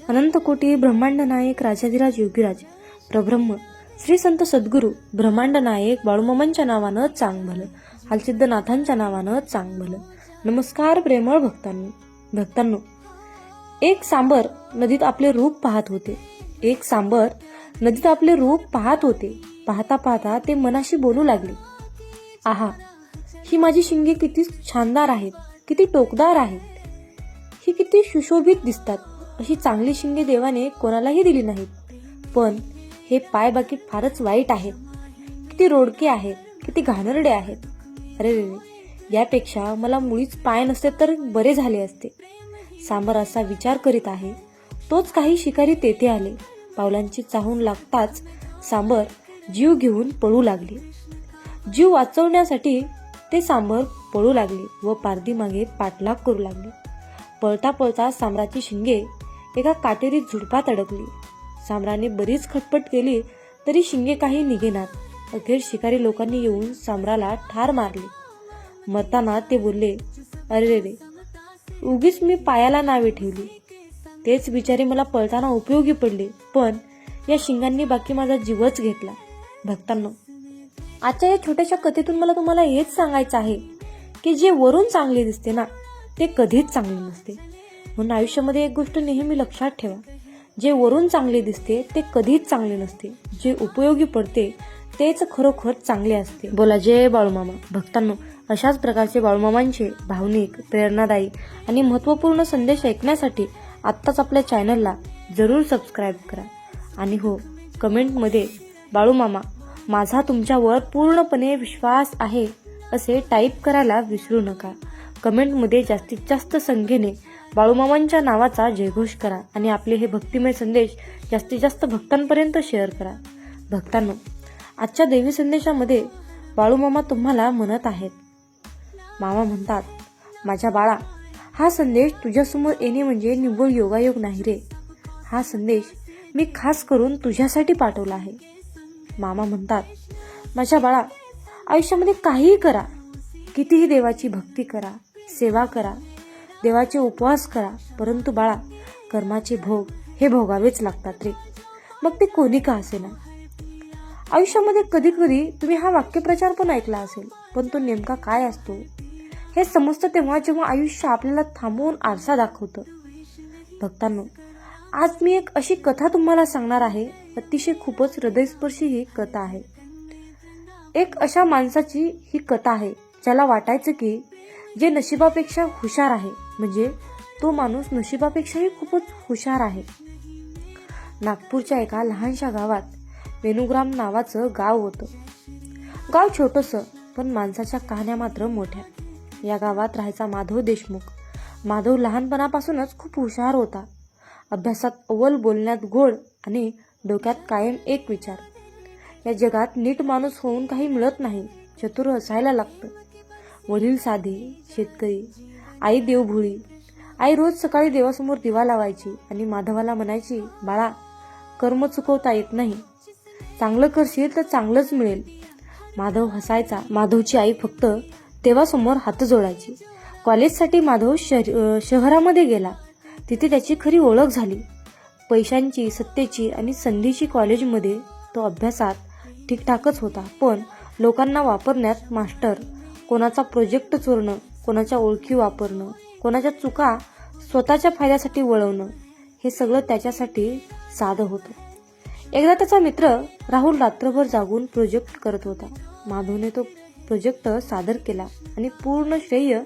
अनंत कोटी ब्रह्मांड नायक राजाधिराज योगीराज प्रब्रह्म श्री संत सद्गुरू ब्रह्मांड नायक बाळूमामांच्या नावानं चांग भलं, हालसिद्धनाथांच्या नावानं चांग भलं. नमस्कार प्रेमळ भक्तांनो. एक सांबर नदीत आपले रूप पाहत होते. एक सांबर नदीत आपले रूप पाहत होते. पाहता पाहता ते मनाशी बोलू लागले, आहा, ही माझी शिंगे किती छानदार आहेत, किती टोकदार आहेत, ही किती सुशोभित दिसतात. अशी चांगली शिंगे देवाने कोणालाही दिली नाहीत. पण हे पाय बाकी फारच वाईट आहेत, किती रोडके आहेत, किती घाणेरडे आहेत. अरे रे, यापेक्षा मला मुळीच पाय नसते तर बरे झाले असते. सांबर असा विचार करीत आहे, तोच काही शिकारी तेथे आले. पावलांची चाहूल लागताच सांबर जीव घेऊन पळू लागले. जीव वाचवण्यासाठी ते सांबर पळू लागले व पारधी मागे पाठलाग करू लागले. पळता पळता सांबराची शिंगे एका काटेरी झुडपात अडकली. सांबराने बरीच खटपट केली तरी शिंगे काही निघेनात. अखेर शिकारी लोकांनी येऊन सांबराला ठार मारले. मरताना ते बोलले, अरे रे, उगीच मी पायाला नावे ठेवली. तेच बिचारे मला पळताना उपयोगी पडले, पण या शिंगांनी बाकी माझा जीवच घेतला. भक्तांनो, आजच्या या छोट्याशा कथेतून मला तुम्हाला हेच सांगायचं आहे की जे वरून चांगले दिसते ना, ते कधीच चांगले नसते. म्हणून आयुष्यामध्ये एक गोष्ट नेहमी लक्षात ठेवा, जे वरून चांगले दिसते ते कधीच चांगले नसते. जे उपयोगी पडते तेच खरोखर चांगले असते. बोला जय बाळूमामा. भक्तांनो, अशाच प्रकारचे बाळूमामांचे भावनिक, प्रेरणादायी आणि महत्त्वपूर्ण संदेश ऐकण्यासाठी आत्ताच आपल्या चॅनलला जरूर सबस्क्राईब करा. आणि हो, कमेंटमध्ये बाळूमामा, माझा तुमच्यावर पूर्णपणे विश्वास आहे असे टाईप करायला विसरू नका. कमेंटमध्ये जास्तीत जास्त संख्येने बाळूमामांच्या नावाचा जयघोष करा आणि आपले हे भक्तिमय संदेश जास्तीत जास्त भक्तांपर्यंत शेअर करा. भक्तांनो, आजच्या देवी संदेशामध्ये बाळूमामा तुम्हाला म्हणत आहेत. मामा म्हणतात, माझ्या बाळा, हा संदेश तुझ्यासमोर येणे म्हणजे निव्वळ योगायोग नाही रे. हा संदेश मी खास करून तुझ्यासाठी पाठवला आहे. मामा म्हणतात, माझ्या बाळा, आयुष्यामध्ये काहीही करा, कितीही देवाची भक्ती करा, सेवा करा, देवाचे उपवास करा, परंतु बाळा, कर्माचे भोग हे भोगावेच लागतात रे, मग ते कोणी का असेना. आयुष्यामध्ये कधी कधी तुम्ही हा वाक्यप्रचार पण ऐकला असेल, पण तो नेमका काय असतो हे समजतं तेव्हा जेव्हा आयुष्य आपल्याला थांबवून आरसा दाखवतं. भक्तांनो, आज मी एक अशी कथा तुम्हाला सांगणार आहे. अतिशय खूपच हृदयस्पर्शी ही कथा आहे. एक अशा माणसाची ही कथा आहे ज्याला वाटायचं की जे नशिबापेक्षा हुशार आहे, म्हणजे तो माणूस नशिबापेक्षाही खूपच हुशार आहे. नागपूरच्या एका लहानशा गावात वेणुग्राम नावाचं गाव होतं. गाव छोटंसं, पण माणसाच्या कहाण्या मात्र मोठ्या. या गावात राहायचा माधव देशमुख. माधव लहानपणापासूनच खूप हुशार होता. अभ्यासात अव्वल, बोलण्यात गोड आणि डोक्यात कायम एक विचार, या जगात नीट माणूस होऊन काही मिळत नाही, चतुर असायला लागतं. वडील साधे शेतकरी, आई देवभोळी. आई रोज सकाळी देवासमोर दिवा लावायची आणि माधवाला म्हणायची, बाळा, कर्म चुकवता येत नाही, चांगलं करशील तर चांगलंच मिळेल. माधव हसायचा. माधवची आई फक्त देवासमोर हात जोडायची. कॉलेजसाठी माधव शहरामध्ये गेला. तिथे त्याची खरी ओळख झाली. पैशांची, सत्तेची आणि संधीची. कॉलेजमध्ये तो अभ्यासात ठीकठाकच होता, पण लोकांना वापरण्यात मास्टर. कोणाचा प्रोजेक्ट चोरणं, कोणाच्या ओळखी वापरणं, कोणाच्या चुका स्वतःच्या फायद्यासाठी वळवणं, हे सगळं त्याच्यासाठी साधं होतं. एकदा त्याचा मित्र राहुल रात्रभर जागून प्रोजेक्ट करत होता. माधवने तो प्रोजेक्ट सादर केला आणि पूर्ण श्रेय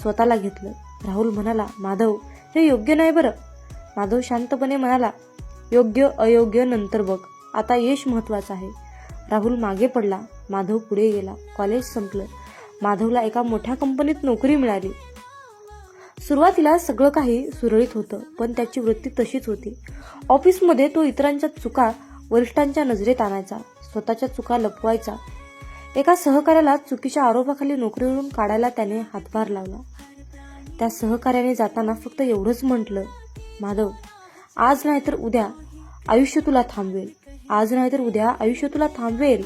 स्वतःला घेतलं. राहुल म्हणाला, माधव, हे योग्य नाही बरं. माधव शांतपणे म्हणाला, योग्य अयोग्य नंतर बघ, आता यश महत्वाचं आहे. राहुल मागे पडला. माधव पुढे गेला. कॉलेज संपलं. माधवला एका मोठ्या कंपनीत नोकरी मिळाली. सुरुवातीला सगळं काही सुरळीत होतं, पण त्याची वृत्ती तशीच होती. ऑफिसमध्ये तो इतरांच्या चुका वरिष्ठांच्या नजरेत आणायचा, स्वतःच्या चुका लपवायचा. एका सहकार्याला चुकीच्या आरोपाखाली नोकरीवरून काढायला त्याने हातभार लावला. त्या सहकार्याने जाताना फक्त एवढंच म्हटलं, माधव, आज नाहीतर उद्या आयुष्य तुला थांबवेल, आज नाहीतर उद्या आयुष्य तुला थांबवेल.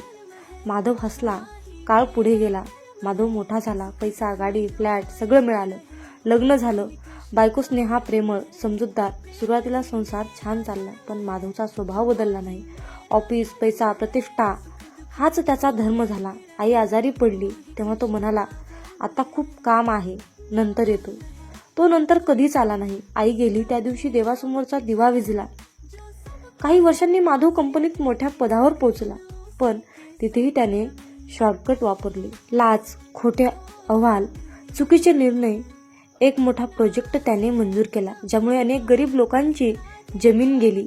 माधव हसला. काळ पुढे गेला. माधव मोठा झाला. पैसा, गाडी, फ्लॅट सगळं मिळालं. लग्न झालं. बायको स्नेहा प्रेमळ, समजूतदार. सुरुवातीला संसार छान चालला, पण माधवचा स्वभाव बदलला नाही. ऑफिस, पैसा, प्रतिष्ठा हाच त्याचा धर्म झाला. आई आजारी पडली तेव्हा तो म्हणाला, आता खूप काम आहे, नंतर येतो. तो नंतर कधीच आला नाही. आई गेली त्या दिवशी देवासमोरचा दिवा विझला. काही वर्षांनी माधव कंपनीत मोठ्या पदावर पोहोचला, पण तिथेही त्याने शॉर्टकट वापरले. लाच, खोटे अहवाल, चुकीचे निर्णय. एक मोठा प्रोजेक्ट त्याने मंजूर केला, ज्यामुळे अनेक गरीब लोकांची जमीन गेली.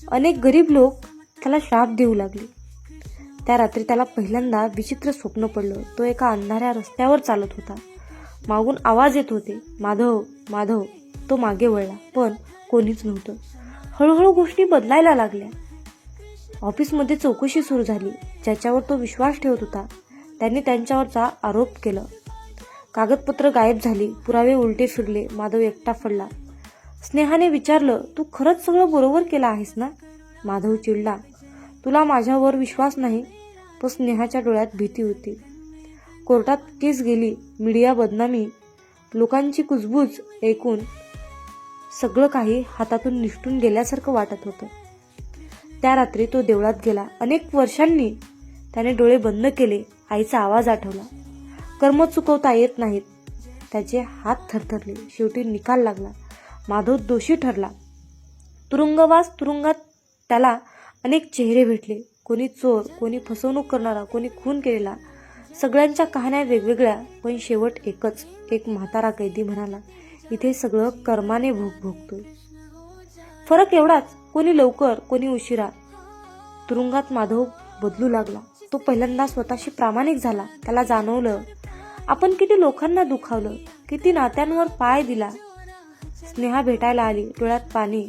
अनेक गरीब लोक त्याला श्राप देऊ लागले. त्या रात्री त्याला पहिल्यांदा विचित्र स्वप्न पडलं. तो एका अंधाऱ्या रस्त्यावर चालत होता. मागून आवाज येत होते, माधव, माधव. तो मागे वळला, पण कोणीच नव्हतं. हळूहळू गोष्टी बदलायला लागल्या. ऑफिसमध्ये चौकशी सुरू झाली. ज्याच्यावर तो विश्वास ठेवत होता त्यांनी त्यांच्यावरचा आरोप केला. कागदपत्र गायब झाली, पुरावे उलटे फिरले. माधव एकटा पडला. स्नेहाने विचारलं, तू खरंच सगळं बरोबर केलं आहेस ना? माधव चिडला, तुला माझ्यावर विश्वास नाही? पण स्नेहाच्या डोळ्यात भीती होती. कोर्टात केस गेली, मीडिया बदनामी, लोकांची कुजबूज ऐकून सगळं काही हातातून निसटून गेल्यासारखं वाटत होतं. त्या रात्री तो देवळात गेला. अनेक वर्षांनी त्याने डोळे बंद केले. आईचा आवाज आठवला, कर्म चुकवता येत नाहीत. त्याचे हात थरथरले. शेवटी निकाल लागला. माधव दोषी ठरला. तुरुंगवास. तुरुंगात त्याला अनेक चेहरे भेटले. कोणी चोर, कोणी फसवणूक करणारा, कोणी खून केलेला. सगळ्यांच्या कहाण्या वेगवेगळ्या, पण शेवट एकच. एक म्हातारा कैदी म्हणाला, इथे सगळं कर्माने भोगतोय. फरक एवढाच, कोणी लवकर, कोणी उशिरा. तुरुंगात माधव बदलू लागला. तो पहिल्यांदा स्वतःशी प्रामाणिक झाला. त्याला जाणवलं, आपण किती लोकांना दुखावलं, किती नात्यांवर पाय दिला. स्नेहा भेटायला आली, डोळ्यात पाणी.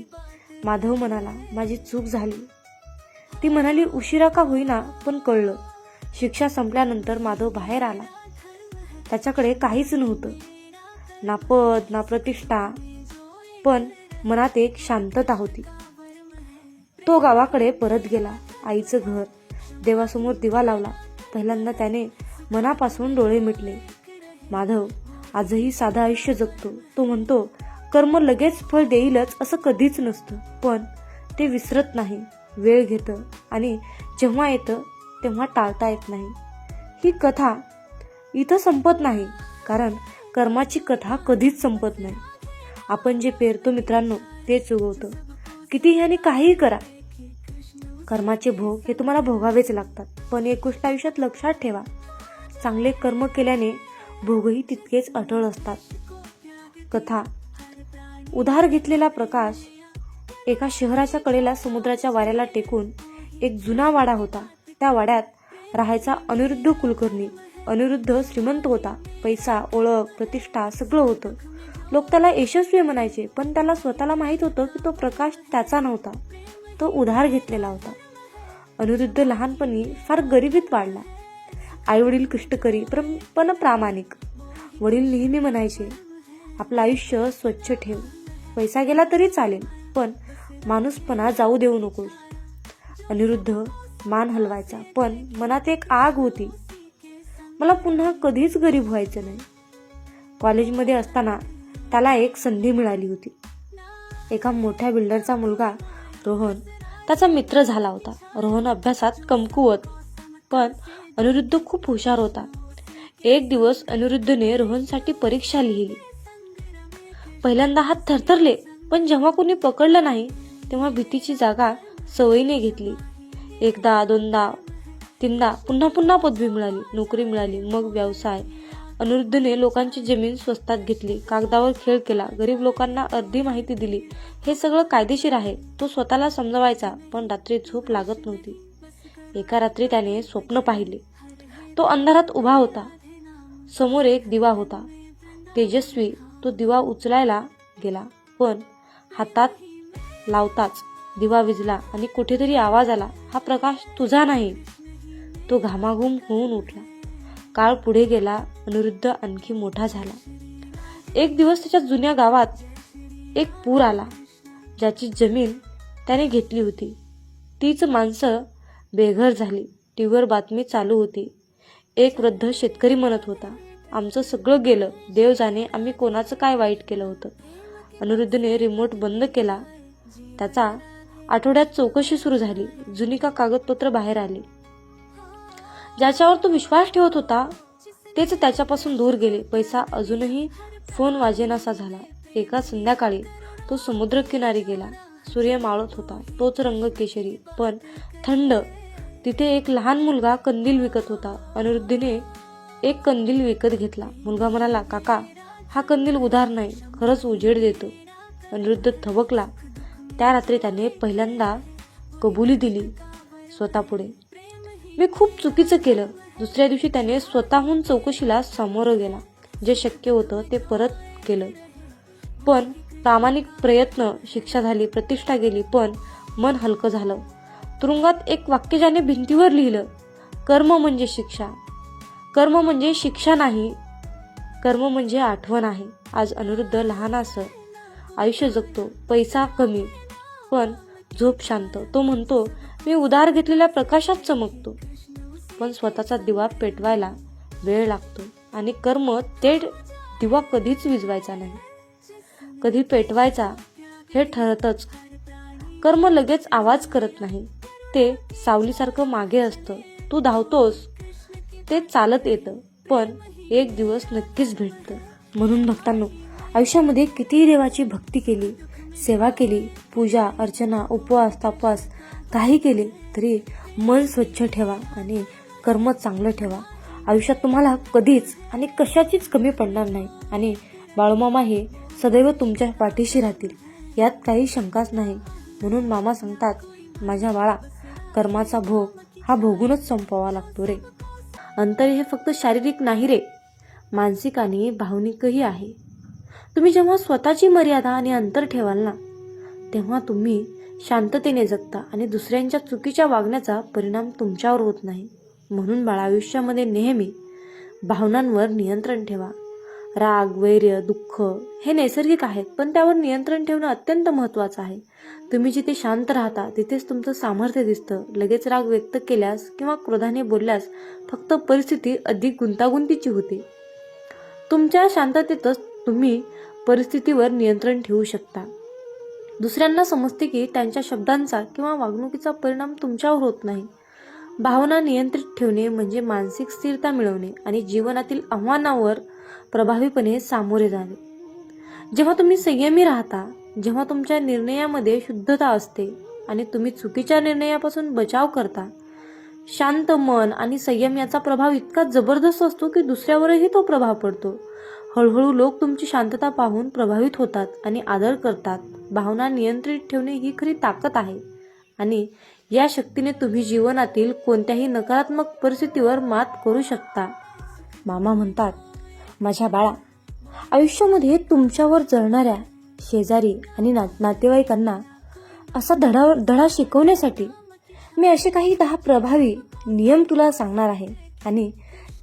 माधव म्हणाला, माझी चूक झाली. ती म्हणाली, उशिरा का होईना, पण कळलं. शिक्षा संपल्यानंतर माधव बाहेर आला. त्याच्याकडे काहीच नव्हतं, ना पद, ना प्रतिष्ठा, पण मनात एक शांतता होती. तो गावाकडे परत गेला. आईचं घर, देवासमोर दिवा लावला. पहिल्यांदा त्याने मनापासून डोळे मिटले. माधव आजही साधं आयुष्य जगतो. तो म्हणतो, कर्म लगेच फळ देईलच असं कधीच नसतं, पण ते विसरत नाही. वेळ घेतं आणि जेव्हा येतं तेव्हा टाळता येत नाही. ही कथा इथं संपत नाही, कारण कर्माची कथा कधीच संपत नाही. आपण जे पेरतो मित्रांनो, तेच उगवतं. कितीही आणि काहीही करा, कर्माचे भोग हे तुम्हाला भोगावेच लागतात. पण एक गोष्ट आयुष्यात लक्षात ठेवा, चांगले कर्म केल्याने भोगही तितकेच अटळ असतात. कथा. उधार घेतलेला प्रकाश. एका शहराच्या कडेला समुद्राच्या वाऱ्याला टेकून एक जुना वाडा होता. त्या वाड्यात राहायचा अनिरुद्ध कुलकर्णी. अनिरुद्ध श्रीमंत होता. पैसा, ओळख, प्रतिष्ठा सगळं होतं. लोक त्याला यशस्वी म्हणायचे, पण त्याला स्वतःला माहीत होतं की तो प्रकाश त्याचा नव्हता, तो उधार घेतलेला होता. अनिरुद्ध लहानपणी फार गरिबीत वाढला. आईवडील कष्टकरी पण प्रामाणिक. वडील नेहमी म्हणायचे, आपलं आयुष्य स्वच्छ ठेव, पैसा गेला तरी चालेल, पण माणूसपणा जाऊ देऊ नकोस. अनिरुद्ध मान हलवायचा, पण मनात एक आग होती, मला पुन्हा कधीच गरीब व्हायचं नाही. कॉलेजमध्ये असताना त्याला एक संधी मिळाली होती. एका मोठ्या बिल्डरचा मुलगा रोहन त्याचा मित्र झाला होता. रोहन अभ्यासात कमकुवत, पण अनिरुद्ध खूप हुशार होता. एक दिवस अनिरुद्धने रोहनसाठी परीक्षा लिहिली. पहिल्यांदा हात थरथरले, पण जेव्हा कोणी पकडलं नाही तेव्हा भीतीची जागा सवयीने घेतली. एकदा, दोनदा, तीनदा, पुन्हा पुन्हा पदवी मिळाली, नोकरी मिळाली, मग व्यवसाय. अनिरुद्धने लोकांची जमीन स्वस्तात घेतली, कागदावर खेळ केला, गरीब लोकांना अर्धी माहिती दिली. हे सगळं कायदेशीर आहे, तो स्वतःला समजवायचा, पण रात्री झोप लागत नव्हती. एका रात्री त्याने स्वप्न पाहिले. तो अंधारात उभा होता. समोर एक दिवा होता, तेजस्वी. तो दिवा उचलायला गेला, पण हातात लावताच दिवा विझला आणि कुठेतरी आवाज आला, हा प्रकाश तुझा नाही. तो घामाघूम होऊन उठला. काळ पुढे गेला. अनिरुद्ध आणखी मोठा झाला. एक दिवस त्याच्या जुन्या गावात एक पूर आला. ज्याची जमीन त्याने घेतली होती तीच माणसं बेघर झाली. टीव्हीवर बातमी चालू होती. एक वृद्ध शेतकरी म्हणत होता, आमचं सगळं गेलं. देव जाणे आम्ही कोणाचं काय वाईट केलं होतं. अनिरुद्धने रिमोट बंद केला. त्याचा आठवड्यात चौकशी सुरू झाली. जुनी का कागदपत्र बाहेर आली. ज्याच्यावर तो विश्वास ठेवत होता तेच त्याच्यापासून दूर गेले. पैसा अजूनही फोन वाजेनासा झाला. एका संध्याकाळी तो समुद्रकिनारी गेला. सूर्य मावळत होता. तोच रंग केशरी पण थंड. तिथे एक लहान मुलगा कंदील विकत होता. अनिरुद्धने एक कंदील विकत घेतला. मुलगा म्हणाला, काका, हा कंदील उधार नाही, खरंच उजेड देतो. अनिरुद्ध थबकला. त्या रात्री त्याने पहिल्यांदा कबुली दिली स्वतःपुढे, मी खूप चुकीचं केलं. दुसऱ्या दिवशी त्याने स्वतःहून चौकशीला सामोरं गेला. जे शक्य होतं ते परत केलं. पण प्रामाणिक प्रयत्न, शिक्षा झाली, प्रतिष्ठा गेली, पण मन हलकं झालं. तुरुंगात एक वाक्य ज्याने भिंतीवर लिहिलं, कर्म म्हणजे शिक्षा. कर्म म्हणजे शिक्षा नाही, कर्म म्हणजे आठवण आहे. आज अनिरुद्ध लहानाचं आयुष्य जगतो. पैसा कमी पण झोप शांत. तो म्हणतो, मी उधार घेतलेल्या प्रकाशात चमकतो. पण स्वतःचा दिवा पेटवायला वेळ लागतो. आणि कर्म ते दिवा कधीच विझवायचा नाही, कधी पेटवायचा हे ठरतच. कर्म लगेच आवाज करत नाही. ते सावलीसारखं मागे असतं. तू धावतोस, ते चालत येतं, पण एक दिवस नक्कीच भेटतं. म्हणून भक्तांनो, आयुष्यामध्ये कितीही देवाची भक्ती केली, सेवा केली, पूजा अर्चना उपवास तापवास काही केले तरी मन स्वच्छ ठेवा आणि कर्म चांगलं ठेवा. आयुष्यात तुम्हाला कधीच आणि कशाचीच कमी पडणार नाही. आणि बाळूमामा हे सदैव तुमच्या पाठीशी राहतील, यात काही शंकाच नाही. म्हणून मामा सांगतात, माझ्या बाळा, कर्माचा भोग हा भोगूनच संपवावा लागतो रे. अंतर हे फक्त शारीरिक नाही रे, मानसिक आणि भावनिकही आहे. तुम्ही जेव्हा स्वतःची मर्यादा आणि अंतर ठेवाल ना, तेव्हा तुम्ही शांततेने जगता आणि दुसऱ्यांच्या चुकीच्या वागण्याचा परिणाम तुमच्यावर होत नाही. म्हणून बाळा, आयुष्यामध्ये नेहमी भावनांवर नियंत्रण ठेवा. राग, वैर, दुःख हे नैसर्गिक आहेत, पण त्यावर नियंत्रण ठेवणं अत्यंत महत्त्वाचं आहे. तुम्ही जिथे शांत राहता तिथेच तुमचं सामर्थ्य दिसतं. लगेच राग व्यक्त केल्यास किंवा क्रोधाने बोलल्यास फक्त परिस्थिती अधिक गुंतागुंतीची होते. तुमच्या शांततेतच तुम्ही परिस्थितीवर नियंत्रण ठेवू शकता. दुसऱ्यांना समजते की त्यांच्या शब्दांचा किंवा वागणुकीचा परिणाम तुमच्यावर होत नाही. भावना नियंत्रित ठेवणे म्हणजे मानसिक स्थिरता मिळवणे आणि जीवनातील आव्हानांवर प्रभावीपणे सामोरे जाणे. जेव्हा तुम्ही संयमी राहता, जेव्हा तुमच्या निर्णयामध्ये शुद्धता असते आणि तुम्ही चुकीच्या निर्णयापासून बचाव करता, शांत मन आणि संयम याचा प्रभाव इतका जबरदस्त असतो की दुसऱ्यावरही तो प्रभाव पडतो. हळूहळू लोक तुमची शांतता पाहून प्रभावित होतात आणि आदर करतात. भावना नियंत्रित ठेवणे ही खरी ताकद आहे आणि या शक्तीने तुम्ही जीवनातील कोणत्याही नकारात्मक परिस्थितीवर मात करू शकता. मामा म्हणतात, माझ्या बाळा, आयुष्यामध्ये तुमच्यावर जळणाऱ्या शेजारी आणि नातेवाईकांना असा धडा शिकवण्यासाठी मी असे काही 10 प्रभावी नियम तुला सांगणार आहे आणि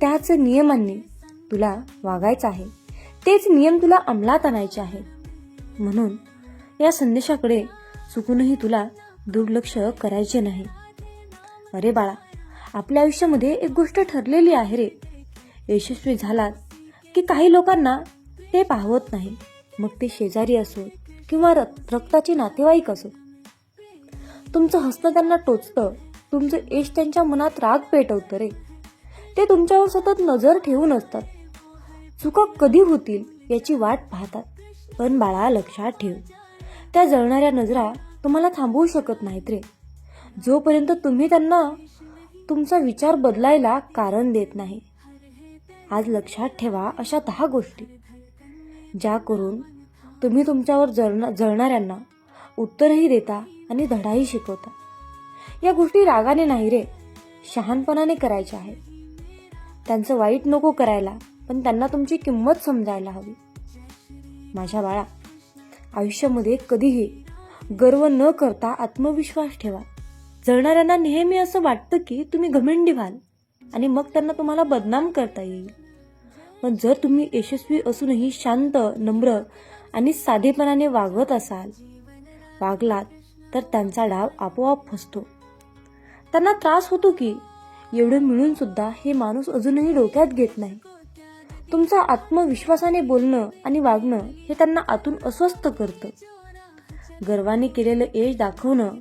त्याच नियमांनी तुला वागायचं आहे. तेच नियम तुला अंमलात आणायचे आहेत. म्हणून या संदेशाकडे चुकूनही तुला दुर्लक्ष करायचे नाही. अरे बाळा, आपल्या आयुष्यामध्ये एक गोष्ट ठरलेली आहे रे. यशस्वी झालात की काही लोकांना ते पाहवत नाही. मग ते शेजारी असो किंवा रक्ताचे नातेवाईक असो. तुमचं हसणं त्यांना टोचतं. तुमचं यश त्यांच्या मनात राग पेटवतं रे. ते तुमच्यावर सतत नजर ठेवून असतात. चुका कधी होतील याची वाट पाहतात. पण बाळा, लक्षात ठेव, त्या जळणाऱ्या नजरा तुम्हाला थांबवू शकत नाहीत रे, जोपर्यंत तुम्ही त्यांना तुमचा विचार बदलायला कारण देत नाही. आज लक्षात ठेवा अशा 10 गोष्टी ज्या करून तुम्ही तुमच्यावर जळणाऱ्यांना उत्तरही देता आणि धडाही शिकवता. या गोष्टी रागाने नाही रे, शहाणपणाने करायच्या आहेत. त्यांचं वाईट नको करायला, पण त्यांना तुमची किंमत समजायला हवी. माझ्या बाळा, आयुष्यामध्ये कधीही गर्व न करता आत्मविश्वास ठेवा. जळणाऱ्यांना नेहमी असं वाटतं की तुम्ही घमंडी व्हाल आणि मग त्यांना तुम्हाला बदनाम करता येईल. पण जर तुम्ही यशस्वी असूनही शांत, नम्र आणि साधेपणाने वागलात तर त्यांचा डाव आपोआप फसतो. त्यांना त्रास होतो की एवढं मिळून सुद्धा हे माणूस अजूनही डोक्यात घेत नाही. तुमचं आत्मविश्वासाने बोलणं आणि वागणं हे त्यांना आतून अस्वस्थ करतं. गर्वाने केलेलं यश दाखवणं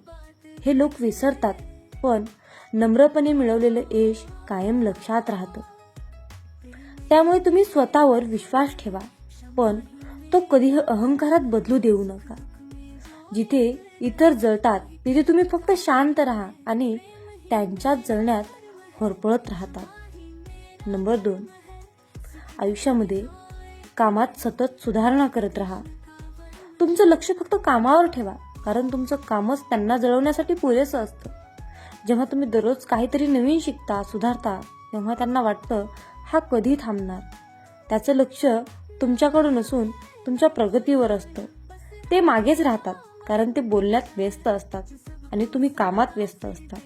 हे लोक विसरतात, पण नम्रपणे मिळवलेलं यश कायम लक्षात राहतं. त्यामुळे तुम्ही स्वतःवर विश्वास ठेवा, पण तो कधीही अहंकारात बदलू देऊ नका. जिथे इतर जळतात तिथे तुम्ही फक्त शांत राहा आणि त्यांच्याच जळण्यात होरपळत राहतात. नंबर 2, आयुष्यामध्ये कामात सतत सुधारणा करत राहा. तुमचं लक्ष फक्त कामावर ठेवा, कारण तुमचं कामच त्यांना जळवण्यासाठी पुरेसं असतं. जेव्हा तुम्ही दररोज काहीतरी नवीन शिकता, सुधारता, तेव्हा त्यांना वाटतं हा कधी थांबणार. त्याचं लक्ष तुमच्याकडून नसून तुमच्या प्रगतीवर असतं. ते मागेच राहतात, कारण ते बोलण्यात व्यस्त असतात आणि तुम्ही कामात व्यस्त असता.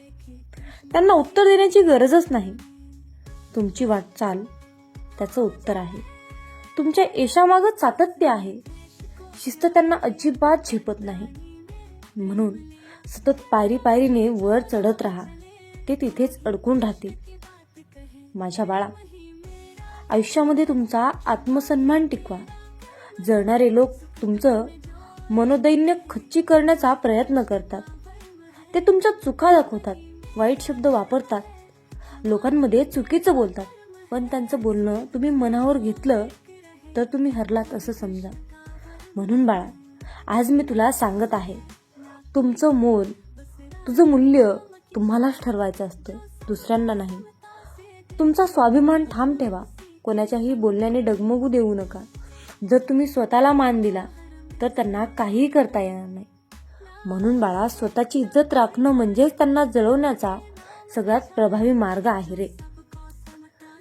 त्यांना उत्तर देण्याची गरजच नाही. तुमची वाटचाल त्याचं उत्तर आहे. तुमच्या यशामागं सातत्य आहे. शिस्त त्यांना अजिबात झेपत नाही. म्हणून सतत पायरीने वर चढत राहा. ते तिथेच अडकून राहतील. माझ्या बाळा, आयुष्यामध्ये तुमचा आत्मसन्मान टिकवा. जळणारे लोक तुमचं मनोदैन्य खच्ची करण्याचा प्रयत्न करतात. ते तुमच्या चुका दाखवतात, वाईट शब्द वापरतात, लोकांमध्ये चुकीचं बोलतात. पण त्यांचं बोलणं तुम्ही मनावर घेतलं तर तुम्ही हरलात असं समजा. म्हणून बाळा, आज मी तुला सांगत आहे, तुमचं मोल, तुझं मूल्य तुम्हालाच ठरवायचं असतं, दुसऱ्यांना नाही. तुमचा स्वाभिमान ठाम ठेवा. कोणाच्याही बोलण्याने डगमगू देऊ नका. जर तुम्ही स्वतःला मान दिला तर त्यांना काहीही करता येणार नाही. म्हणून बाळा, स्वतःची इज्जत राखणं म्हणजेच त्यांना जळवण्याचा सगळ्यात प्रभावी मार्ग आहे रे.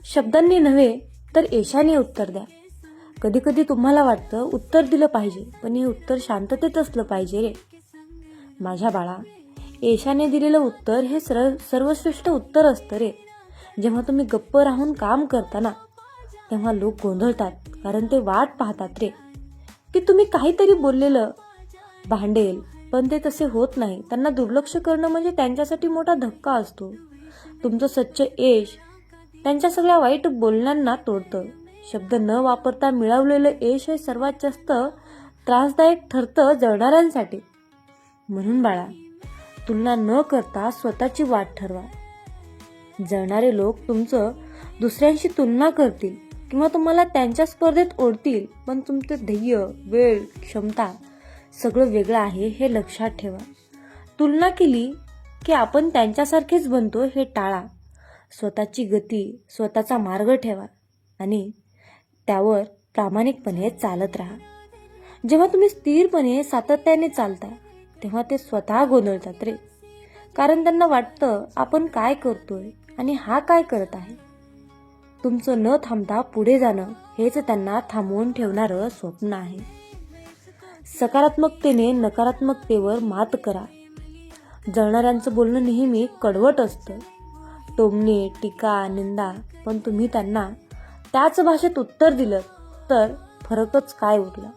शब्दांनी नव्हे तर यशाने उत्तर द्या. कधी कधी तुम्हाला वाटतं उत्तर दिलं पाहिजे, पण हे उत्तर शांततेत असलं पाहिजे रे. माझ्या बाळा, यशाने दिलेलं उत्तर हे सर्वश्रेष्ठ उत्तर असतं रे. जेव्हा तुम्ही गप्प राहून काम करताना तेव्हा लोक गोंधळतात, कारण ते वाट पाहतात रे की तुम्ही काहीतरी बोललेलं भांडेल, पण ते तसे होत नाही. त्यांना दुर्लक्ष करणं म्हणजे त्यांच्यासाठी मोठा धक्का असतो. तुमचं सच्च यश त्यांच्या सगळ्या वाईट बोलण्यांना तोडतं. शब्द न वापरता मिळवलेलं यश हे सर्वात जास्त त्रासदायक ठरतं जळणाऱ्यांसाठी. म्हणून बाळा, तुलना न करता स्वतःची वाट ठरवा. जळणारे लोक तुमचं दुसऱ्यांशी तुलना करतील किंवा तुम्हाला त्यांच्या स्पर्धेत ओढतील, पण तुमचं ध्येय, वेळ, क्षमता सगळं वेगळं आहे हे लक्षात ठेवा. तुलना केली की आपण त्यांच्यासारखेच बनतो हे टाळा. स्वतःची गती, स्वतःचा मार्ग ठेवा आणि त्यावर प्रामाणिकपणे चालत राहा. जेव्हा तुम्ही स्थिरपणे सातत्याने चालता तेव्हा ते स्वतः गोंधळतात रे, कारण त्यांना वाटतं आपण काय करतोय आणि हा काय करत आहे. तुमचं न थांबता पुढे जाणं हेच त्यांना थांबवून ठेवणारं स्वप्न आहे. सकारात्मकतेने नकारात्मकतेवर मात करा. जळणाऱ्यांचं बोलणं नेहमी कडवट असतं, टोमणे, टीका, निंदा, पण तुम्ही त्यांना त्याच भाषेत उत्तर दिलं तर फरकच काय उरला.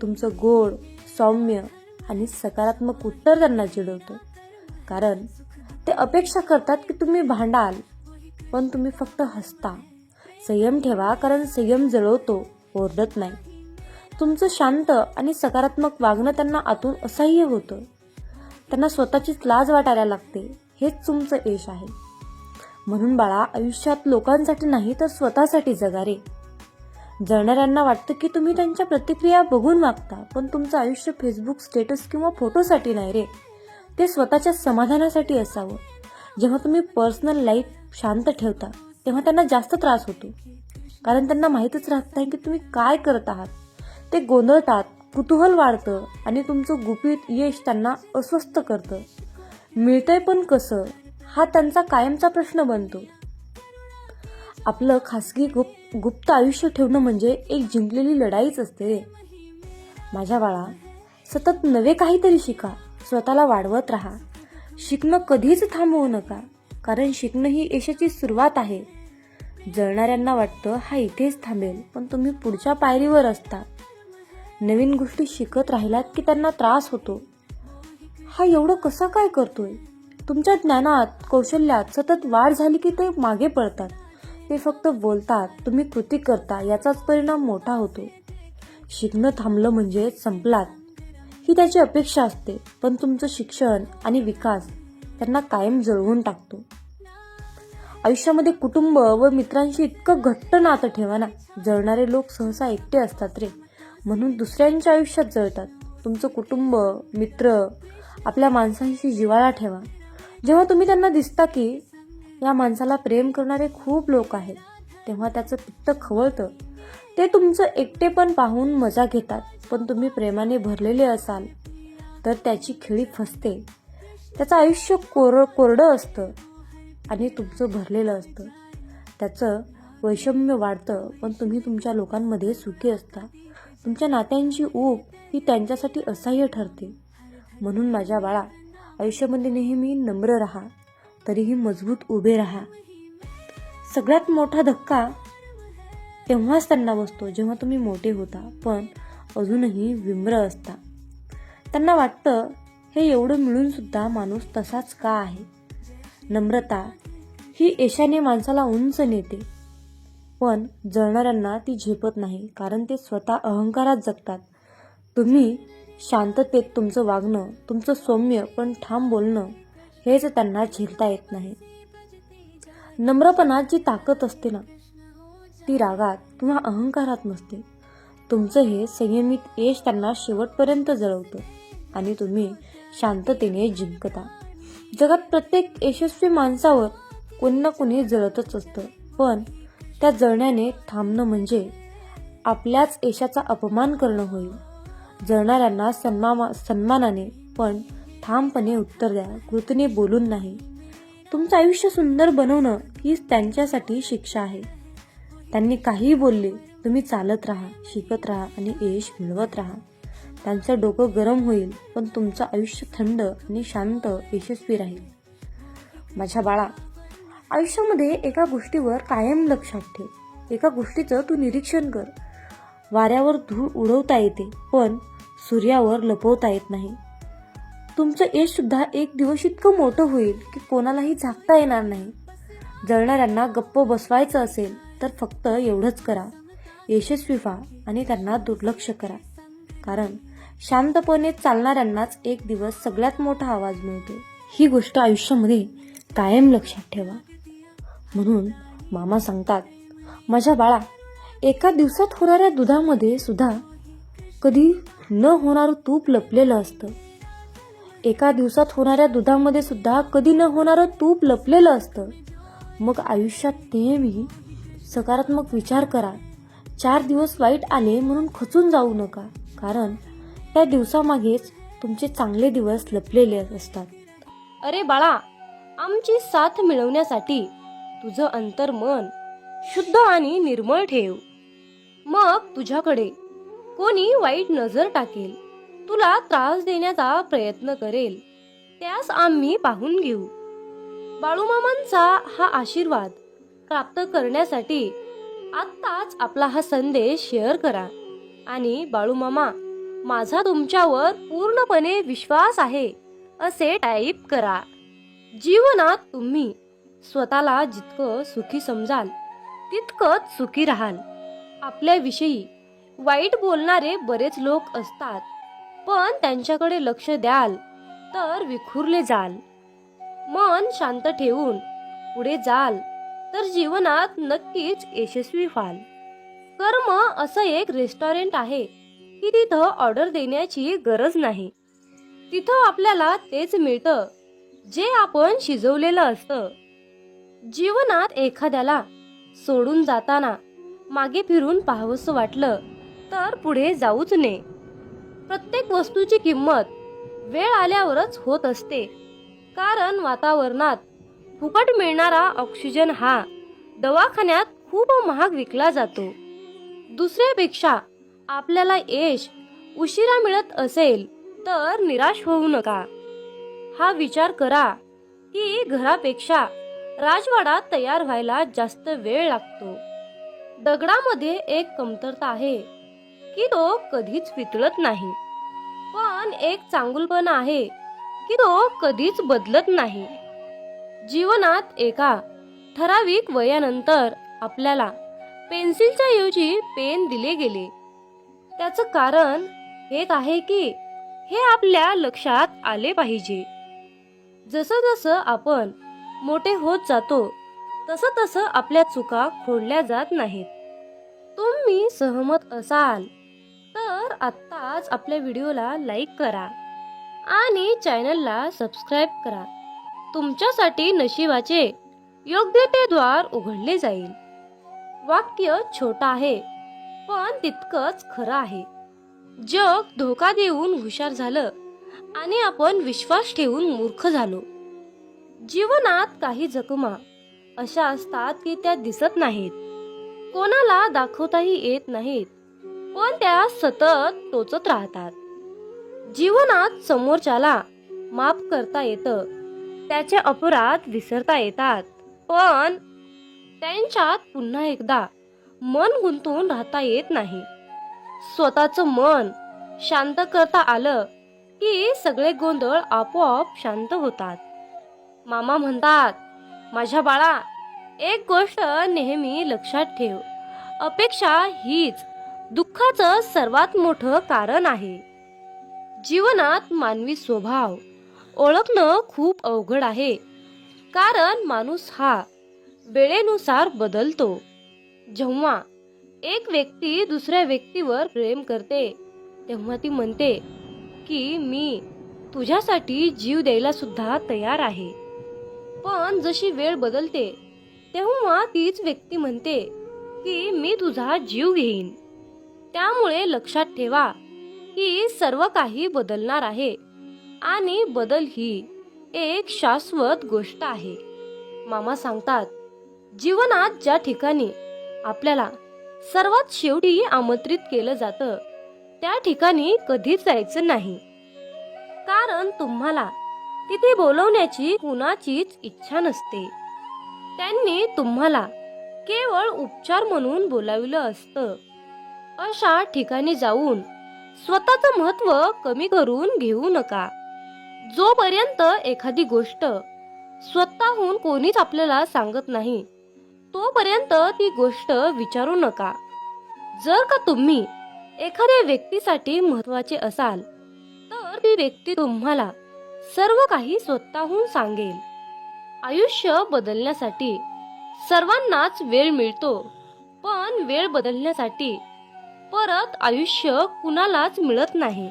तुमचं गोड, सौम्य आणि सकारात्मक उत्तर त्यांना चिडवतं, कारण ते अपेक्षा करतात की तुम्ही भांडाल, पण तुम्ही फक्त हसता. संयम ठेवा, कारण संयम जळवतो, ओरडत नाही. तुमचं शांत आणि सकारात्मक वागणं त्यांना आतून असह्य होतं. त्यांना स्वतःचीच लाज वाटायला लागते. हेच तुमचं यश आहे. म्हणून बाळा, आयुष्यात लोकांसाठी नाही तर स्वतःसाठी जगा रे. जळणाऱ्यांना वाटतं की तुम्ही त्यांच्या प्रतिक्रिया बघून वागता, पण तुमचं आयुष्य फेसबुक स्टेटस किंवा फोटोसाठी नाही रे. ते स्वतःच्या समाधानासाठी असावं. जेव्हा तुम्ही पर्सनल लाईफ शांत ठेवता तेव्हा त्यांना जास्त त्रास होतो, कारण त्यांना माहीतच राहत नाही की तुम्ही काय करत आहात. ते गोंधळतात, कुतूहल वाढतं आणि तुमचं गुपित यश त्यांना अस्वस्थ करतं. मिळतंय पण कसं, हा त्यांचा कायमचा प्रश्न बनतो. आपलं खासगी गुप्त आयुष्य ठेवणं म्हणजे एक जिंकलेली लढाईच असते रे. माझ्या बाळा, सतत नवे काहीतरी शिका. स्वतःला वाढवत राहा. शिकणं कधीच थांबवू नका, कारण शिकणं ही यशाची सुरुवात आहे. जळणाऱ्यांना वाटतं हा इथेच थांबेल, पण तुम्ही पुढच्या पायरीवर असता. नवीन गोष्टी शिकत राहिलात की त्यांना त्रास होतो. हा एवढं कसं काय करतोय. तुमच्या ज्ञानात, कौशल्यात सतत वाढ झाली की ते मागे पडतात. ते फक्त बोलतात, तुम्ही कृती करता, याचाच परिणाम मोठा होतो. शिकणं थांबलं म्हणजे संपलात ही त्याची अपेक्षा असते, पण तुमचं शिक्षण आणि विकास त्यांना कायम जळवून टाकतो. आयुष्यामध्ये कुटुंब व मित्रांशी इतकं घट्ट नातं ठेवा ना. जळणारे लोक सहसा एकटे असतात रे, म्हणून दुसऱ्यांच्या आयुष्यात जळतात. तुमचं कुटुंब, मित्र, आपल्या माणसांशी जिव्हाळा ठेवा. जेव्हा तुम्ही त्यांना दिसता की या माणसाला प्रेम करणारे खूप लोक आहेत, तेव्हा त्याचं पित्त खवळतं. ते तुमचं एकटेपण पाहून मजा घेतात, पण तुम्ही प्रेमाने भरलेले असाल तर त्याची खिळी फसते. त्याचं आयुष्य कोरडं असतं आणि तुमचं भरलेलं असतं. त्याचं वैषम्य वाढतं, पण तुम्ही तुमच्या लोकांमध्ये सुखी असता. तुमच्या नात्यांची ऊब ही त्यांच्यासाठी असह्य ठरते. म्हणून माझ्या बाळा, आयुष्यामध्ये नेहमी नम्र राहा, तरीही मजबूत उभे राहा. सगळ्यात मोठा धक्का तेव्हाच त्यांना बसतो जेव्हा तुम्ही मोठे होता, पण अजूनही विम्र असता. त्यांना वाटतं हे एवढं मिळून सुद्धा माणूस तसाच का आहे. नम्रता ही यशाने माणसाला उंच नेते, पण जळणाऱ्यांना ती झेपत नाही, कारण ते स्वतः अहंकारात जगतात. तुम्ही शांततेत तुमचं वागणं, तुमचं सौम्य पण ठाम बोलणं, हेच त्यांना झेलता येत नाही. नम्रपणात जी ताकद असते ना, ती रागात किंवा अहंकारात नसते. तुमचं हे संयमित यश त्यांना शेवटपर्यंत जळवतं आणि तुम्ही शांततेने जिंकता. जगात प्रत्येक यशस्वी माणसावर कोणी ना कोणी जळतच असतं, पण त्या जळण्याने थांबणं म्हणजे आपल्याच यशाचा अपमान करणं होईल. जळणाऱ्यांना सन्मानाने पण ठामपणे उत्तर द्या, कृतीने बोलून नाही. तुमचं आयुष्य सुंदर बनवणं हीच त्यांच्यासाठी शिक्षा आहे. त्यांनी काहीही बोलले, तुम्ही चालत राहा, शिकत राहा आणि यश मिळवत राहा. त्यांचं डोकं गरम होईल, पण तुमचं आयुष्य थंड आणि शांत यशस्वी राहील. माझ्या बाळा, आयुष्यामध्ये एका गोष्टीवर कायम लक्षात ठेव. एका गोष्टीचं तू निरीक्षण कर. वाऱ्यावर धूळ उडवता येते, पण सूर्यावर लपवता येत नाही. तुमचं यश सुद्धा एक दिवस इतकं मोठं होईल की कोणालाही झाकता येणार नाही. जळणाऱ्यांना गप्प बसवायचं असेल तर फक्त एवढंच करा, यशस्वी व्हा आणि त्यांना दुर्लक्ष करा. कारण शांतपणे चालणाऱ्यांनाच एक दिवस सगळ्यात मोठा आवाज मिळतो. ही गोष्ट आयुष्यामध्ये कायम लक्षात ठेवा. म्हणून मामा सांगतात, माझ्या बाळा, एका दिवसात होणाऱ्या दुधामध्ये सुद्धा कधी न होणारं तूप लपलेलं असतं. एका दिवसात होणाऱ्या दुधामध्ये सुद्धा कधी न होणारं तूप लपलेलं असतं. मग आयुष्यात नेहमी सकारात्मक विचार करा. 4 दिवस वाईट आले म्हणून खचून जाऊ नका, कारण त्या दिवसामागेच तुमचे चांगले दिवस लपलेले असतात. अरे बाळा, आमची साथ मिळवण्यासाठी तुझं अंतर्मन शुद्ध आणि निर्मळ ठेव. मग तुझ्याकडे कोणी वाईट नजर टाकेल, तुला त्रास देण्याचा प्रयत्न करेल, त्यास आम्ही पाहून घेऊ. बाळूमामांचा हा आशीर्वाद प्राप्त करण्यासाठी आत्ताच आपला हा संदेश शेअर करा आणि बाळूमामा, माझा तुमच्यावर पूर्णपणे विश्वास आहे असे टाईप करा. जीवनात तुम्ही स्वतःला जितकं सुखी समजाल तितकंच सुखी राहाल. आपल्याविषयी वाईट बोलणारे बरेच लोक असतात, पण त्यांच्याकडे लक्ष द्याल तर विखुरले जाल. मन शांत ठेवून पुढे जाल तर जीवनात नक्कीच यशस्वी व्हाल. कर्म असं एक रेस्टॉरंट आहे की तिथं ऑर्डर देण्याची गरज नाही. तिथं आपल्याला तेच मिळतं जे आपण शिजवलेलं असतं. जीवनात एखाद्याला सोडून जाताना मागे फिरून पाहावंसं वाटलं तर पुढे जाऊच नये. प्रत्येक वस्तूची किंमत वेळ आल्यावरच होत असते, कारण वातावरणात फुकट मिळणारा ऑक्सिजन हा दवाखान्यात खूप महाग विकला जातो. दुसऱ्यापेक्षा आपल्याला यश उशिरा मिळत असेल तर निराश होऊ नका. हा विचार करा की घरापेक्षा राजवाडा तयार व्हायला जास्त वेळ लागतो. दगडामध्ये एक कमतरता आहे की तो कधीच वितळत नाही, पण एक चांगुलपणा आहे की तो कधीच बदलत नाही. जीवनात एका ठराविक वयानंतर आपल्याला पेन्सिलच्या ऐवजी पेन दिले गेले? त्याचं कारण हेच आहे की हे आपल्या लक्षात आले पाहिजे. जसं जसं आपण मोठे होत जातो तसं तसं आपल्या चुका खोडल्या जात नाहीत. तुम्ही सहमत असाल तर आत्ताच आपल्या व्हिडिओला लाईक करा आणि चॅनलला सबस्क्राईब करा. तुमच्यासाठी नशिबाचे योग्य ते द्वार उघडले जाईल. वाक्य छोटं आहे पण तितकंच खरं आहे. जग धोका देऊन हुशार झालं आणि आपण विश्वास ठेवून मूर्ख झालो. जीवनात काही जखमा अशा असतात की त्या दिसत नाहीत, कोणाला दाखवताही येत नाहीत, पण त्या सतत टोचत राहतात. जीवनात समोरच्याला माफ करता येतं, त्याचे अपराध विसरता येतात, पण त्यांच्यात पुन्हा एकदा मन गुंतवून राहता येत नाही. स्वतःचं मन शांत करता आलं की सगळे गोंधळ आपोआप शांत होतात. मामा म्हणतात, माझ्या बाळा, एक गोष्ट नेहमी लक्षात ठेव, अपेक्षा हीच दुःखाचं सर्वात मोठं कारण आहे. जीवनात मानवी स्वभाव ओळखणं खूप अवघड आहे, कारण माणूस हा वेळेनुसार बदलतो. जेव्हा एक व्यक्ती दुसऱ्या व्यक्तीवर प्रेम करते तेव्हा ती म्हणते की मी तुझ्यासाठी जीव द्यायला सुद्धा तयार आहे. पण जशी वेळ बदलते तेव्हा तीच व्यक्ती म्हणते की मी तुझा जीव घेईन. त्यामुळे लक्षात ठेवा की सर्व काही बदलणार आहे आणि बदल ही एक शाश्वत गोष्ट आहे. मामा सांगतात, जीवनात ज्या ठिकाणी आपल्याला सर्वात शेवटी आमंत्रित केलं जातं त्या ठिकाणी कधीच जायचं नाही, कारण तुम्हाला तिथे बोलवण्याची कुणाचीच इच्छा नसते. त्यांनी तुम्हाला केवळ उपचार म्हणून बोलाविलं असतं. अशा ठिकाणी जाऊन स्वतःचं महत्त्व कमी करून घेऊ नका. जोपर्यंत एखादी गोष्ट स्वतःहून कोणीच आपल्याला सांगत नाही तोपर्यंत ती गोष्ट विचारू नका. जर का तुम्ही एखाद्या व्यक्तीसाठी महत्त्वाचे असाल तर ती व्यक्ती तुम्हाला सर्व काही स्वतःहून सांगेल. आयुष्य बदलण्यासाठी सर्वांनाच वेळ मिळतो, पण वेळ बदलण्यासाठी परत आयुष्य कुणालाच मिळत नाही.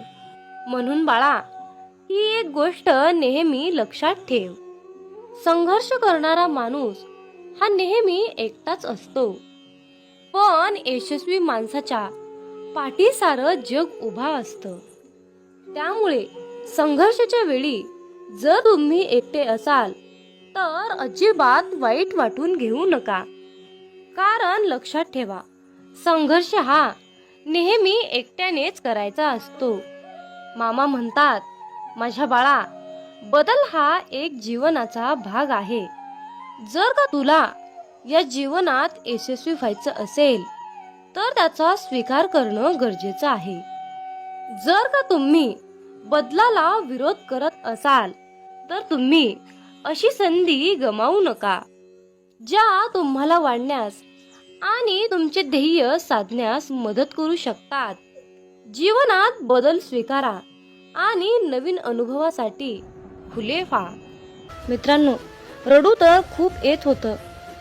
म्हणून बाळा, ही एक गोष्ट नेहमी लक्षात ठेव, संघर्ष करणारा माणूस हा नेहमी एकटाच असतो, पण यशस्वी माणसाच्या पाठी सारं जग उभा असतं. त्यामुळे संघर्षाच्या वेळी जर तुम्ही एकटे असाल तर अजिबात वाईट वाटून घेऊ नका, कारण लक्षात ठेवा, संघर्ष हा नेहमी एकट्यानेच करायचा असतो. मामा म्हणतात, माझ्या बाळा, बदल हा एक जीवनाचा भाग आहे. जर का तुला या जीवनात यशस्वी व्हायचं असेल तर त्याचा स्वीकार करणं गरजेचं आहे. जर का तुम्ही बदलाला विरोध करत असाल तर तुम्ही अशी संधी गमावू नका, ज्या तुम्हाला वाढण्यास आणि तुमचे ध्येय साधण्यास मदत करू शकतात. जीवनात बदल स्वीकारा आणि नवीन अनुभवासाठी खुले व्हा. मित्रांनो, रडू तर खूप येत होतं,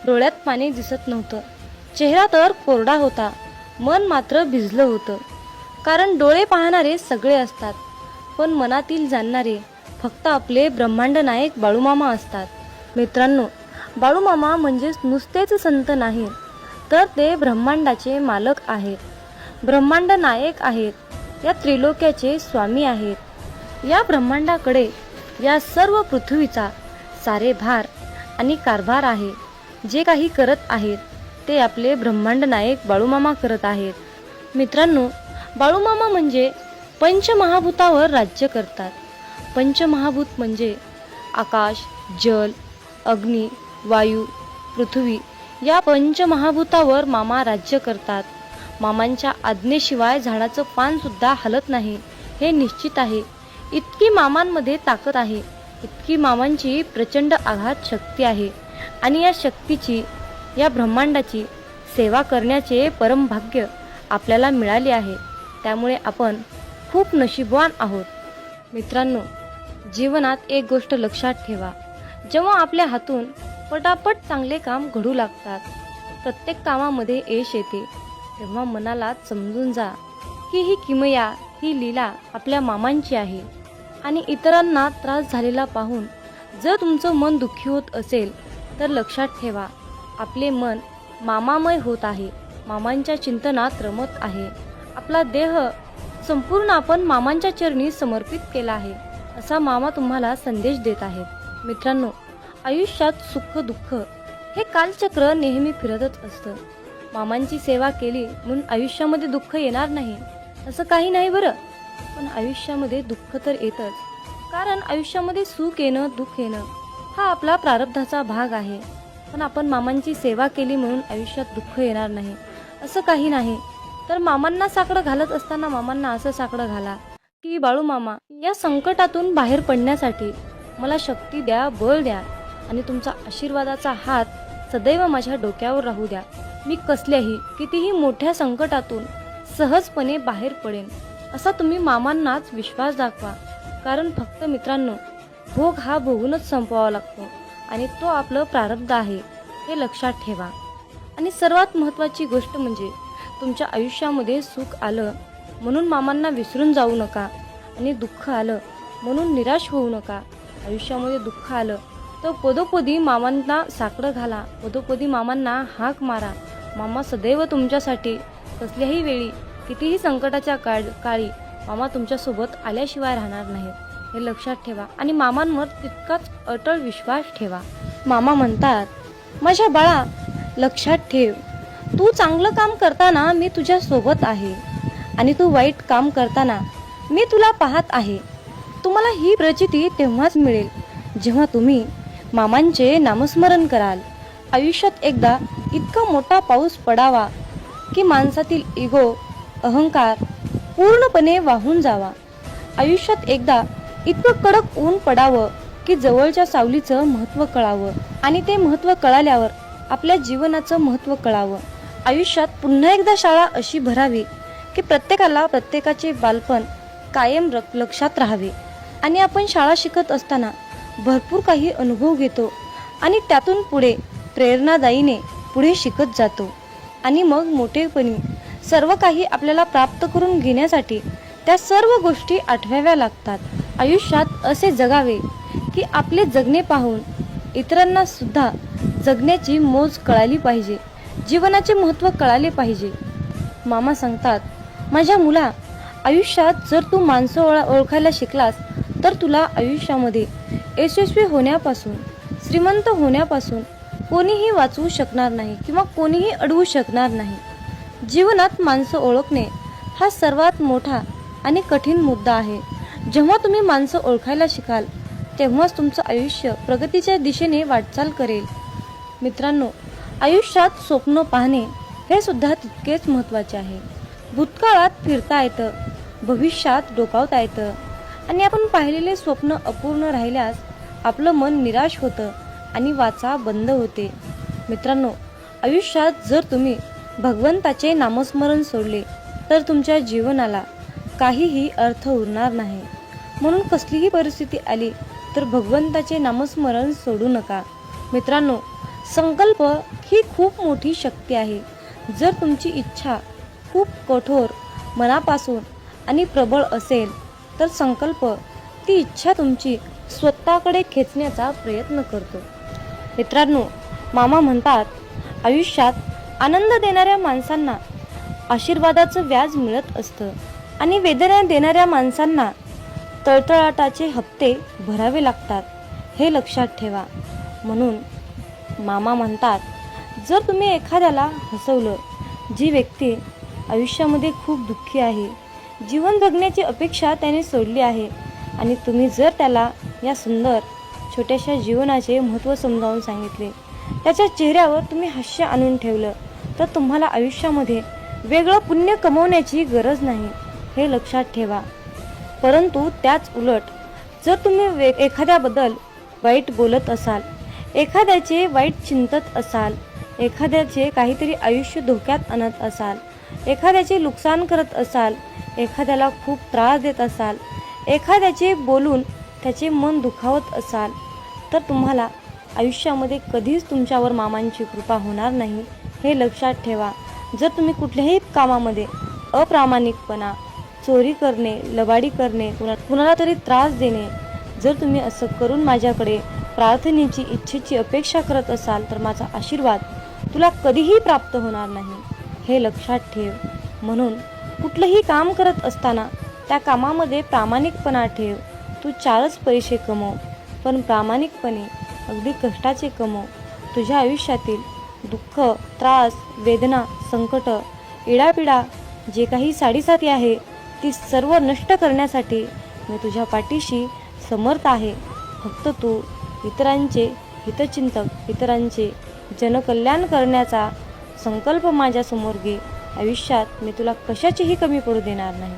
डोळ्यात पाणी दिसत नव्हतं, चेहरा तर कोरडा होता, मन मात्र भिजलं होतं. कारण डोळे पाहणारे सगळे असतात, पण मनातील जाणणारे फक्त आपले ब्रह्मांड नायक बाळूमामा असतात. मित्रांनो, बाळूमामा म्हणजेच नुसतेच संत नाहीत, तर ते ब्रह्मांडाचे मालक आहेत, ब्रह्मांड नायक आहेत, या त्रिलोक्याचे स्वामी आहेत. या ब्रह्मांडाकडे या सर्व पृथ्वीचा सारे भार आणि कारभार आहे. जे काही करत आहेत ते आपले ब्रह्मांड नायक बाळूमामा करत आहेत. मित्रांनो, बाळूमामा म्हणजे पंचमहाभूतावर राज्य करतात. पंचमहाभूत म्हणजे आकाश, जल, अग्नी, वायू, पृथ्वी या पंचमहाभूतावर मामा राज्य करतात. मामांच्या आज्ञेशिवाय झाडाचं पान सुद्धा हलत नाही हे निश्चित आहे. इतकी मामांमध्ये ताकद आहे, इतकी मामांची प्रचंड आघात शक्ती आहे, आणि या शक्तीची, या ब्रह्मांडाची सेवा करण्याचे परम भाग्य आपल्याला मिळाले आहे. त्यामुळे आपण खूप नशीबवान आहोत. मित्रांनो, जीवनात एक गोष्ट लक्षात ठेवा. जेव्हा आपल्या हातून पटापट चांगले काम घडू लागतात, प्रत्येक कामामध्ये यश येते, तेव्हा मनाला समजून जा की ही किमया, ही लीला आपल्या मामांची आहे. आणि इतरांना त्रास झालेला पाहून जर तुमचं मन दुःखी होत असेल तर लक्षात ठेवा, आपले मन मामामय होत आहे, मामांच्या चिंतनात रमत आहे. आपला देह संपूर्ण आपण मामांच्या चरणी समर्पित केला आहे, असा मामा तुम्हाला संदेश देत आहेत. मित्रांनो, आयुष्यात सुख दुःख हे कालचक्र नेहमी फिरतच असतं. मामांची सेवा केली म्हणून आयुष्यामध्ये दुःख येणार नाही असं काही नाही बरं. पण आयुष्यामध्ये दुःख तर येतच, कारण आयुष्यामध्ये सुख येणं दुःख येणं हा आपला प्रारब्धाचा भाग आहे. पण आपण मामांची सेवा केली म्हणून आयुष्यात दुःख येणार नाही असं काही नाही. तर मामांना साकडं घालत असताना मामांना असं साकडं घाला की बाळू मामा, या संकटातून बाहेर पडण्यासाठी मला शक्ती द्या, बळ द्या आणि तुमचा आशीर्वादाचा हात सदैव माझ्या डोक्यावर राहू द्या. मी कसल्याही कितीही मोठ्या संकटातून सहजपणे बाहेर पडेन असा तुम्ही मामांनाच विश्वास दाखवा. कारण फक्त मित्रांनो, भोग हा भोगूनच संपवावा लागतो आणि तो आपलं प्रारब्ध आहे, हे लक्षात ठेवा. आणि सर्वात महत्त्वाची गोष्ट म्हणजे तुमच्या आयुष्यामध्ये सुख आलं म्हणून मामांना विसरून जाऊ नका आणि दुःख आलं म्हणून निराश होऊ नका. आयुष्यामध्ये दुःख आलं तर पदोपदी मामांना साकडं घाला, पदोपदी मामांना हाक मारा. मामा सदैव तुमच्यासाठी कसल्याही वेळी कितीही संकटाच्या काळी मामा तुमच्यासोबत आल्याशिवाय राहणार नाहीत, हे लक्षात ठेवा. आणि मामांवर तितकाच अटळ विश्वास ठेवा. मामा म्हणतात, माझ्या बाळा लक्षात ठेव, तू चांगलं काम करताना मी तुझ्या सोबत आहे आणि तू वाईट काम करताना मी तुला पाहत आहे. तुम्हाला ही प्रचिती तेव्हाच मिळेल जेव्हा तुम्ही मामांचे नामस्मरण कराल. आयुष्यात एकदा इतका मोठा पाऊस पडावा की माणसातील इगो, अहंकार पूर्णपणे वाहून जावा. आयुष्यात एकदा इतकं कडक ऊन पडावं की जवळच्या सावलीचं महत्त्व कळावं आणि ते महत्त्व कळाल्यावर आपल्या जीवनाचं महत्त्व कळावं. आयुष्यात पुन्हा एकदा शाळा अशी भरावी की प्रत्येकाला प्रत्येकाचे बालपण कायम लक्षात राहावे. आणि आपण शाळा शिकत असताना भरपूर काही अनुभव घेतो आणि त्यातून पुढे प्रेरणादायीने पुढे शिकत जातो. आणि मग मोठेपणी सर्व काही आपल्याला प्राप्त करून घेण्यासाठी त्या सर्व गोष्टी आठवाव्या लागतात. आयुष्यात असे जगावे की आपले जगणे पाहून इतरांना सुद्धा जगण्याची मोज कळाली पाहिजे, जीवनाचे महत्त्व कळाले पाहिजे. मामा सांगतात, माझ्या मुला, आयुष्यात जर तू माणसं ओळखायला शिकलास तर तुला आयुष्यामध्ये यशस्वी होण्यापासून, श्रीमंत होण्यापासून कोणीही वाचवू शकणार नाही किंवा कोणीही अडवू शकणार नाही. जीवनात माणसं ओळखणे हा सर्वात मोठा आणि कठीण मुद्दा आहे. जेव्हा तुम्ही माणसं ओळखायला शिकाल तेव्हाच तुमचं आयुष्य प्रगतीच्या दिशेने वाटचाल करेल. मित्रांनो, आयुष्यात स्वप्न पाहणे हे सुद्धा तितकेच महत्त्वाचे आहे. भूतकाळात फिरता येतं, भविष्यात डोकावता येतं आणि आपण पाहिलेले स्वप्न अपूर्ण राहिल्यास आपलं मन निराश होतं आणि वाचा बंद होते. मित्रांनो, आयुष्यात जर तुम्ही भगवंताचे नामस्मरण सोडले तर तुमच्या जीवनाला काहीही अर्थ उरणार नाही. म्हणून कसलीही परिस्थिती आली तर भगवंताचे नामस्मरण सोडू नका. मित्रांनो, संकल्प ही खूप मोठी शक्ती आहे. जर तुमची इच्छा खूप कठोर, मनापासून आणि प्रबळ असेल तर संकल्प ती इच्छा तुमची स्वतःकडे खेचण्याचा प्रयत्न करतो. मित्रांनो, मामा म्हणतात, आयुष्यात आनंद देणाऱ्या माणसांना आशीर्वादाचं व्याज मिळत असतं आणि वेदना देणाऱ्या माणसांना तळतळाटाचे हप्ते भरावे लागतात, हे लक्षात ठेवा. म्हणून मामा म्हणतात, जर तुम्ही एखाद्याला हसवलं, जी व्यक्ती आयुष्यामध्ये खूप दुःखी आहे, जीवन जगण्याची अपेक्षा त्याने सोडली आहे आणि तुम्ही जर त्याला या सुंदर छोट्याशा जीवनाचे महत्त्व समजावून सांगितले, त्याच्या चेहऱ्यावर तुम्ही हास्य आणून ठेवलं, तर तुम्हाला आयुष्यामध्ये वेगळं पुण्य कमवण्याची गरज नाही, हे लक्षात ठेवा. परंतु त्याच उलट जर तुम्ही एखाद्याबद्दल वाईट बोलत असाल, एखाद्याचे वाईट चिंतत असाल, एखाद्याचे काहीतरी आयुष्य धोक्यात आणत असाल, एखाद्याचे नुकसान करत असाल, एखाद्याला खूप त्रास देत असाल, एखाद्याचे बोलून त्याचे मन दुखावत असाल, तर तुम्हाला आयुष्यामध्ये कधीच तुमच्यावर मामांची कृपा होणार नाही, हे लक्षात ठेवा. जर तुम्ही कुठल्याही कामामध्ये अप्रामाणिकपणा, चोरी करणे, लबाडी करणे, कुणाला तरी त्रास देणे, जर तुम्ही असं करून माझ्याकडे प्रार्थनेची, इच्छेची अपेक्षा करत असाल, तर माझा आशीर्वाद तुला कधीही प्राप्त होणार नाही, हे लक्षात ठेव. म्हणून कुठलंही काम करत असताना त्या कामामध्ये प्रामाणिकपणा ठेव. तू 4च पैसे कमव, पण प्रामाणिकपणे अगदी कष्टाचे कमव. तुझ्या आयुष्यातील दुःख, त्रास, वेदना, संकट, इडापिडा, जे काही साडीसाती आहे, ती सर्व नष्ट करण्यासाठी मी तुझ्या पाठीशी समर्थ आहे. फक्त तू इतरांचे हितचिंतक, इतरांचे जनकल्याण करण्याचा संकल्प माझ्यासमोर घे. आयुष्यात मी तुला कशाचीही कमी पडू देणार नाही.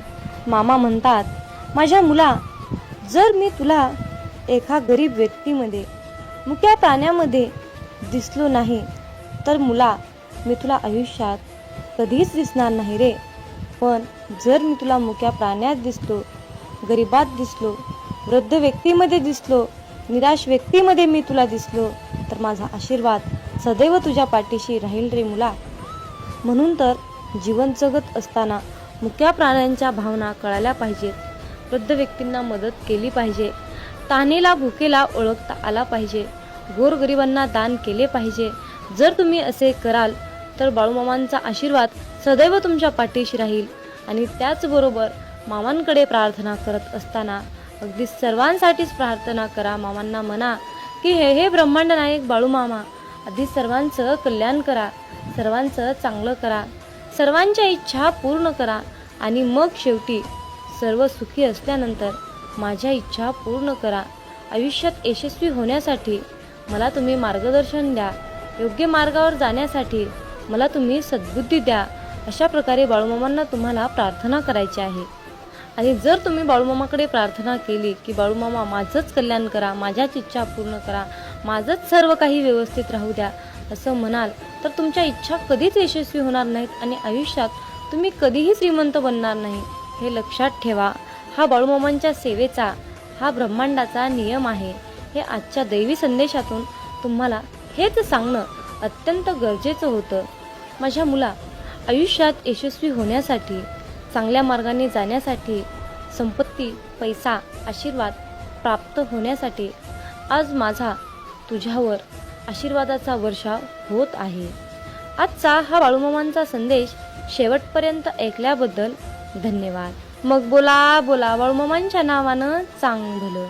मामा म्हणतात, माझ्या मुला, जर मी तुला एका गरीब व्यक्तीमध्ये, मुक्या प्राण्यामध्ये दिसलो नाही, तर मुला, मी तुला आयुष्यात कधीच दिसणार नाही रे. पण जर मी तुला मुक्या प्राण्यात दिसलो, गरिबात दिसलो, वृद्ध व्यक्तीमध्ये दिसलो, निराश व्यक्तीमध्ये मी तुला दिसलो, तर माझा आशीर्वाद सदैव तुझ्या पाठीशी राहील रे मुला. म्हणून तर जीवन जगत असताना मुक्या प्राण्यांच्या भावना कळायला पाहिजेत. वृद्ध व्यक्तींना मदत केली पाहिजे. तहानेला, भुकेला ओळखता आला पाहिजे. गोरगरिबांना दान केले पाहिजे. जर तुम्ही असे कराल तर बाळूमामांचा आशीर्वाद सदैव तुमच्या पाठीशी राहील. आणि त्याचबरोबर मामांकडे प्रार्थना करत असताना अगदी सर्वांसाठीच प्रार्थना करा. मामांना म्हणा की हे ब्रह्मांड नायक बाळूमामा, आधी सर्वांचं कल्याण करा, सर्वांचं चांगलं करा, सर्वांच्या इच्छा पूर्ण करा, आणि मग शेवटी सर्व सुखी असल्यानंतर माझ्या इच्छा पूर्ण करा. आयुष्यात यशस्वी होण्यासाठी मला तुम्ही मार्गदर्शन द्या. योग्य मार्गावर जाण्यासाठी मला तुम्ही सद्बुद्धी द्या. अशा प्रकारे बाळूमामांना तुम्हाला प्रार्थना करायची आहे. आणि जर तुम्ही बाळूमामाकडे प्रार्थना केली की बाळूमामा माझंच कल्याण करा, माझ्याच इच्छा पूर्ण करा, माझंच सर्व काही व्यवस्थित राहू द्या, असं म्हणाल तर तुमच्या इच्छा कधीच यशस्वी होणार नाहीत आणि आयुष्यात तुम्ही कधीही श्रीमंत बनणार नाही, हे लक्षात ठेवा. हा बाळूमामांच्या सेवेचा, हा ब्रह्मांडाचा नियम आहे. हे आजच्या दैवी संदेशातून तुम्हाला हेच सांगणं अत्यंत गरजेचं होतं. माझ्या मुला, आयुष्यात यशस्वी होण्यासाठी, चांगल्या मार्गाने जाण्यासाठी, संपत्ती, पैसा, आशीर्वाद प्राप्त होण्यासाठी आज माझा तुझ्यावर आशीर्वादाचा वर्षाव होत आहे. आजचा हा बाळूमामांचा संदेश शेवटपर्यंत ऐकल्याबद्दल धन्यवाद. मग बोला बोला बाळूमामांच्या नावानं चांग भलं.